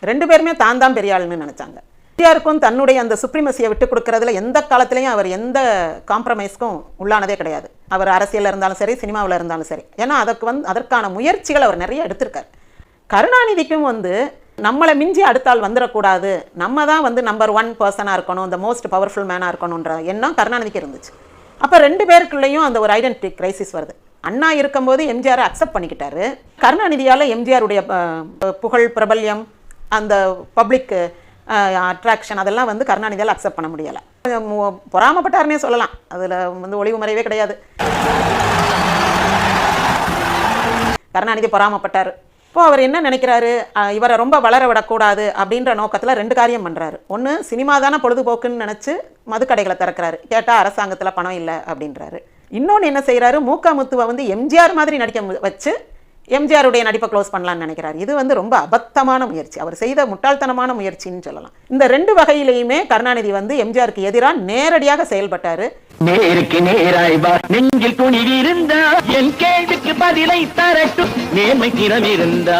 2 பேருமே தான் தான் பெரிய ஆளுன்னு நினைச்சாங்க. எம்ஜிஆருக்கும் தன்னுடைய அந்த சுப்ரீமசியை விட்டு கொடுக்கறதுல எந்த காலத்திலையும் அவர் எந்த காம்ப்ரமைஸ்க்கும் உள்ளானதே கிடையாது. அவர் அரசியலில் இருந்தாலும் சரி, சினிமாவில் இருந்தாலும் சரி. ஏன்னா அதற்கான முயற்சிகள் அவர் நிறைய எடுத்திருக்கார். கருணாநிதிக்கும் நம்மளை மிஞ்சி அடுத்தால் வந்துடக்கூடாது, நம்ம தான் நம்பர் 1 பர்சனாக இருக்கணும், இந்த மோஸ்ட் பவர்ஃபுல் மேனாக இருக்கணுன்ற எண்ணம் கருணாநிதிக்கு இருந்துச்சு. அப்போ 2 பேருக்குள்ளேயும் அந்த ஒரு ஐடென்டிட்டி கிரைசிஸ் வருது. அண்ணா இருக்கும்போது எம்ஜிஆரை அக்செப்ட் பண்ணிக்கிட்டாரு. கருணாநிதியால் எம்ஜிஆருடைய புகழ், பிரபல்யம், அந்த பப்ளிக் அட்ராக்ஷன் அதெல்லாம் கருணாநிதியால் அக்செப்ட் பண்ண முடியலை. பொறாமப்பட்டாருன்னே சொல்லலாம். அதில் ஒளிவு மறைவே கிடையாது. கருணாநிதி பொறாமப்பட்டார். இப்போ அவர் என்ன நினைக்கிறாரு, இவரை ரொம்ப வளர விடக்கூடாது அப்படின்ற நோக்கத்தில் 2 காரியம் பண்ணுறாரு. ஒன்று, சினிமா தானே பொழுதுபோக்குன்னு நினச்சி மதுக்கடைகளை திறக்கிறாரு. கேட்டால் அரசாங்கத்தில் பணம் இல்லை அப்படின்றாரு. இன்னொன்று என்ன செய்கிறாரு, மூக்க முத்துவை எம்ஜிஆர் மாதிரி நடிக்க வச்சு எம்ஜிஆருடைய நடிப்பை க்ளோஸ் பண்ணலான்னு நினைக்கிறார். இது ரொம்ப அபத்தமான முயற்சி, அவர் செய்த முட்டாள்தனமான முயற்சின்னு சொல்லலாம். இந்த 2 வகையிலையுமே கருணாநிதி எம்ஜிஆருக்கு எதிராக நேரடியாக செயல்பட்டார். நேருக்கு நேராய் நெஞ்சில் துணிவிருந்தா என் கேள்விக்கு பதிலை தரட்டும் நேர்மை திறமிருந்தா